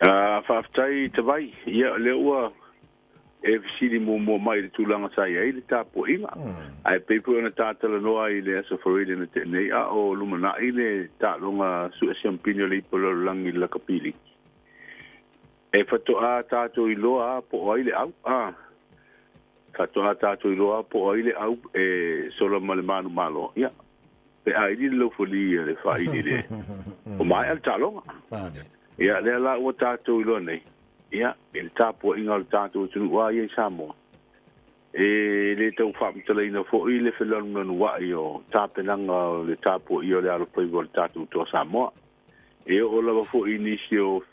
Whaftai te vai, ia le ua e fisiri mo mai le tūlanga sai ai le tāpo inga. Ai peipu ana tātala noa i le asa whareile na te nei a o lumana i le tālonga su asiampini le ipolo langi la kapili. E whatoa tātou i loa po ai le au. Whatoa tātou i loa po ai le au e sola male manu malo. Ia. Pe ai li lo foli le whaini le. O mai al tālonga. Ia le ala ua tātou i loa nei. Ia, le tāpua inga le tātou tunu wā i Samoa. E le tau whaamtala ina fo i le whelanu nanu wai o tāpenanga le tāpua i o le aropoiwa le tātou toa Samoa. E o lawa fo i nisi o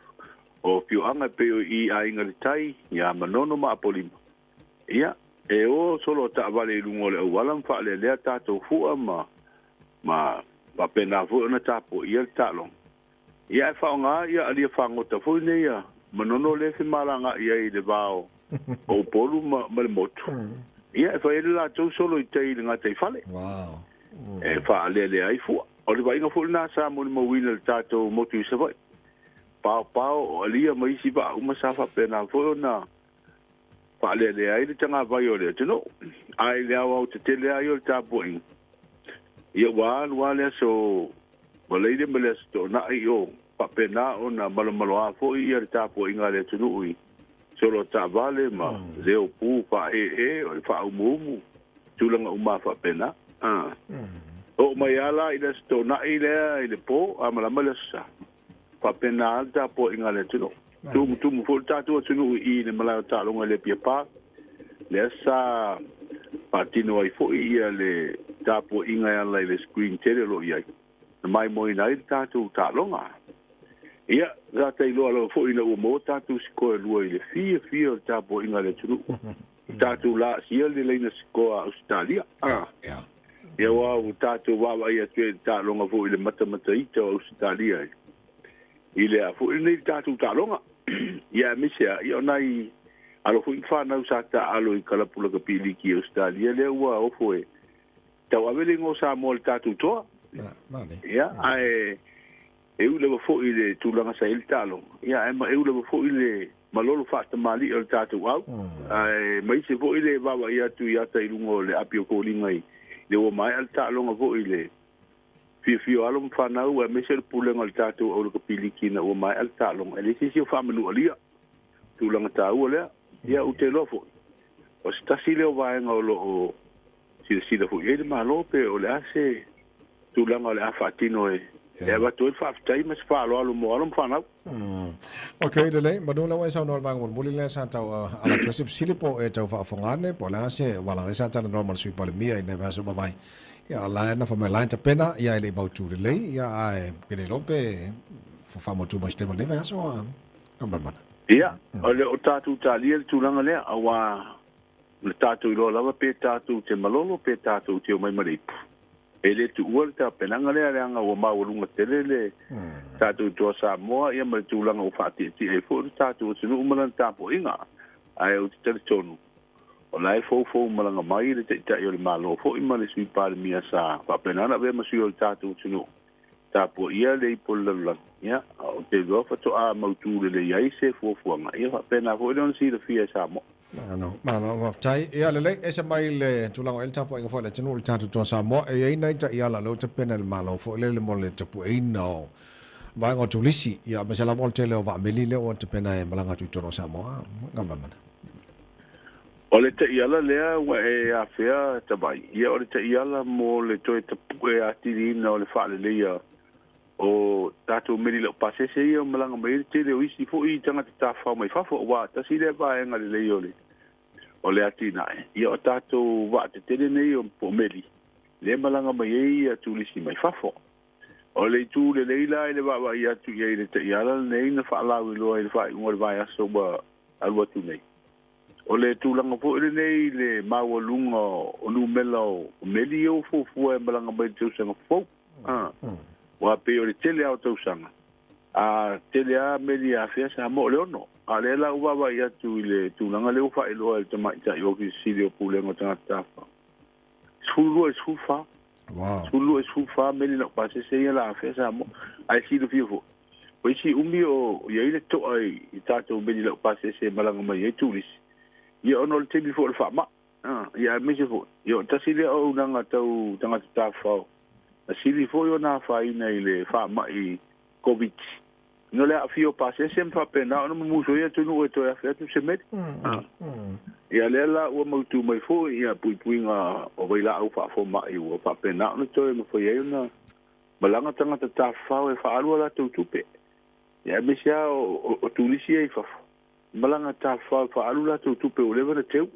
pioanga peo i a inga le tai, ia manono maa polima. Ia, e o solo ta avale i lungo le au walam wha le lea tātou fua ma pena fua na tāpua i le tālong. Ia e whaonga ia alia whangota fo i nei ia. Manono le fi malanga ia i le vao o polu ma le motu. Ia e whaere la tau solo i tei le ngā tei whale. Wow. E wha le ai fua. O le wainga fulu nā sa mo le mawina le tātou motu i sawai. Pao o alia ma isi ba uma sa wha pena fulu na wha le ai le tanga vai o le tino. Ai le au te tele ai o le tāpua inga. Ia wā le so waleide ma le sto na i o pena ona malo a fo i le tapo inga le tunui solo ta vale ma leo pu fa o fa umumu tulanga uma fa pena o mai ala i le sto na i le po amala malasa fa pena alta po inga le tuno tu fo tatu tunu i le mala ta longa le pia pa le sa patino ai fo i le tapo inga ala le screen tele lo ia mai mo ina i tatu ta longa. Ia, rata i loa lau fo ina ua mo tātou sikoa lua i le fia o tāpo inga le tunu. Tātou la sia le leina sikoa Australia. Ia wā u tātou wawa ia tue tālonga fo i le mata ita o Australia. I le a fo i nei tātou tālonga. Ia misea, ia o nai alo fo i whanau sa tā alo i kalapula ka pili ki Australia. Le ua ofo e tau awele ngō sa mo le tātou toa. Ia, ai e ule wa fo i le tūlanga sa il talo. Ia, e ma e ule wa fo i le malolo whaata mali o le tātou au. Mai se fo i le wawa i atu i ata i lungo le apio kōlinga i le o mai al tālonga fo i le fio alo mwhanau e me se le pūlenga le tātou au le kapili kina o mai al tālonga. E le sisi o whamanu alia tūlanga tā ua lea. Ia, u te lo fo. O se tasi leo vaenga o lo o sila fo i le malo pe o le ase tūlanga o le a whaatino e e va tu fa tai mas fa lo mo alo fa na okay le madula wa sa no bang mo le sa ta ala trusif silipo e ta fa fongane po la se wala sa ta normal sui pa le mia i neva so vai ya la na fa mai la ta pena ya le about tu le ya ai ke le lope fa mo tu mas te mo neva so kamban ya o ta tu ta li tu langa le awa le ta tu lo lava pe ta tu te malolo pe ta tu te mai mai ele tu ulta penanga le anga o maulunga telele tatu to Samoa ia mai tu langa o fati ti e fo tatu tu umana tapo inga ai o te tonu o lai fo malanga mai le te yo le malo fo i male sui pa mia sa pa penana ve ma sui o tatu tu tapo ia le polala ia o te go fa to a mautu le ia se fo nga ia pa pena fo don si le fia Samoa Mano wa tai ia le ese mai le tulango el tapo inga fo le tunu le tatu to Samoa e ai nai ta ia la lo te pena le malo fo le mo le tapu e no va ngo tulisi ia me sala volte le va meli le o te pena e malanga tu to Samoa ngamba mana o le te ia la le wa e a fea ta bai ia o le te ia la mo le to tapu e atiri no le fa le ia o tatu meri lo pase se ia malanga mai te le isi fo i tanga te tafa mai fa fo wa ta si le va enga le yo le o le atina ia o tatu wa te tele nei o po meri le malanga mai ia tu lisi mai fa fo o le tu le leila le va ia tu ia le te ia la nei na fa la wi lo le fa ngor va ia so ba alwa tu nei o le tu langa fo le nei le mawa lunga o nu melo meli o fo e malanga mai tu sanga fo wa pe o le tele auto sanga a tele a meli a fia sa mo le ono a le la uwa wa ia tu le tu langa le ufa i loa te mai ta yoki silio pulengo tanga tafa sulu e sufa sulu e sufa meli na pase se ia la fia sa mo ai si do fio Poi si umi o ia ile to ai I tātou beni lau pase se malanga mai e tulis. Ia ono le tebi fo le whaama. Ia me se fo. Ia tasi le au nanga tau tangata tāwhau. Na sili fo yo nā whaina I le whaama I COVID. No le afio pase se mfa pena ono muso ia tunu e to ia fiatu se meti. Ia le la ua mautu mai fo ia pui nga o waila au whaafo mai ua whapena ono to e mawhai e una malanga tangata tāwhau e whaalua la tau tupe. Ia me sia o tulisi e whafo. Malanga tāwhau whaalu la tau tupe o lewa na teu.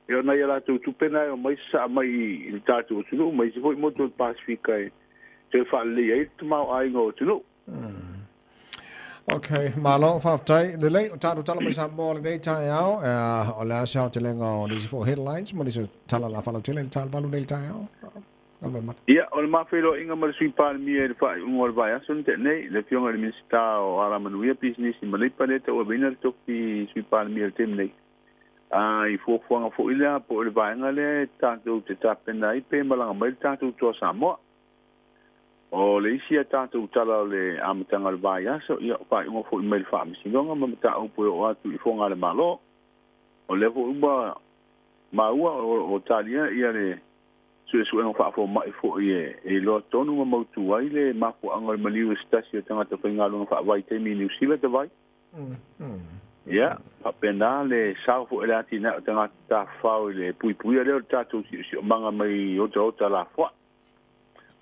Ia na ia la tau tupe na o mai sa mai I tātou o tunu mai se fo I moto o Pasifika e te whaale ia I tamau ainga o tunu. Okay, malo whaftai. Le lei, o tātou tala mai sa mōle nei tai au, o le asau te lenga o nisi fo headlines, mo nisi tala la whalau tele, le tala walu nei tai au. Ia, o le mawhero inga mara sui pāle mia e le whae ungo le vai aso te nei, le fionga le minsta o ala manuia business I Maleipa le te o vina le toki sui pāle mia le tem nei. I fuafuanga fo ilea po le vaenga le tātou te tāpena I pe malanga mai le tātou toa Samoa. O le isi a tātou tala o le amatanga le vai aso, ia whae ungo fo I mai le wha misingonga, mamata upo o atu I fonga le malo. O le fo uba maua o talia ia le sue no fa fo mai fo e lo tonu ma mautu ai le ma fo anga le maliu stasi o tanga te ngalo fa vai te mi New Zealand te vai ya pa pena le sa fo ele ati na tanga ta fa le pui le tatu si manga mai o la fo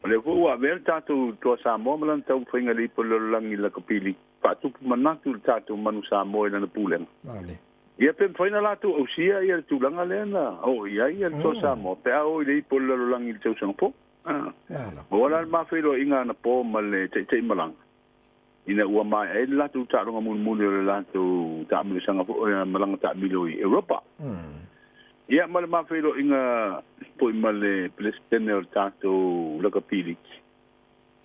le fo wa ver tatu to sa mo malan tau finga li po lo langi la kapili pa tu manatu tatu manu sa mo na pulen vale. Ia pe faina la tu o sia ia tu langa lena o ia to sa mo pe o ile po lo langi tu sang po wala ma felo inga na po male te malang ina ua mai e la tu ta ronga mun le la tu ta mi sanga po malang ta bilo I Europa ia mal ma felo inga po male plestene ta tu la kapili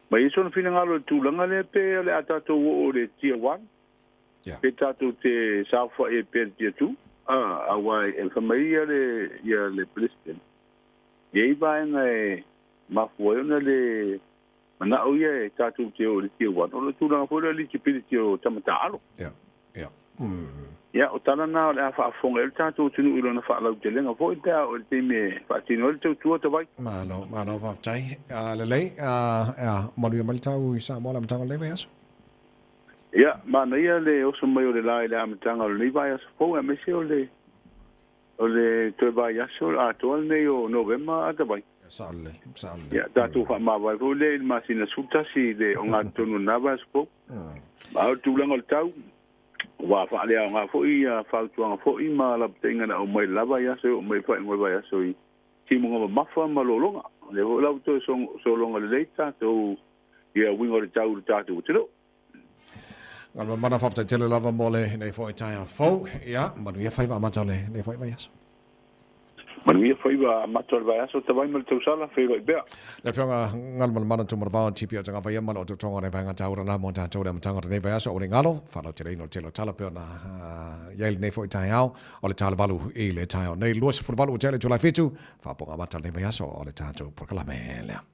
mai so na fina ngalo tu langa le pe le ata to o le tier 1 pe tātou te sāwha e pēr tu, awai e whamaia le president. Iei vāenga e mafua ona le manao ia e tātou te o le tia wan. O le tūranga fōra li ki piri te o tamata alo. Ia, o tana nā o le a whaafonga e le tātou tunu ilo na whaalau te lenga. Fōi te o le teime whaatino e le tau tua te vai. Malo whaftai. Le lei, maruia malitau I sa mola matanga lewe aso. Ia, mana ia le oso mai o le lai le amatanga o le vai aso fōu e mese o le toe vai aso a toa nei o November a te vai. Saale. Ia, tātou wha mawai fōu le masina sutasi le o ngā tonu nava aso fōu. Ma au tūlanga o le tau, wa whaalea o ngā fōi a whautuanga fōi ma laptenga na o mai lava aso o mai whai ngoi vai aso I timunga ma mafa ma lolonga. Le ho lau toi so longa le lei tātou ia wingo le tau le tātou o tino. Ngal mana fafta tele lava mole nei foi taia fo ia manu ia faiva matale nei foi vaias manu ia faiva matale vaias o te vai mal tausala fego I bea le fionga ngal mana tu marba tipi o tanga vai mal o tonga nei vanga taura na monta taura matanga nei vaias o ngalo falo tele no telo tala pe na yail nei foi taia o le tala valu I le taia nei luas fu valu tele tu la fitu fa ponga matale nei vaias o le tato proclamele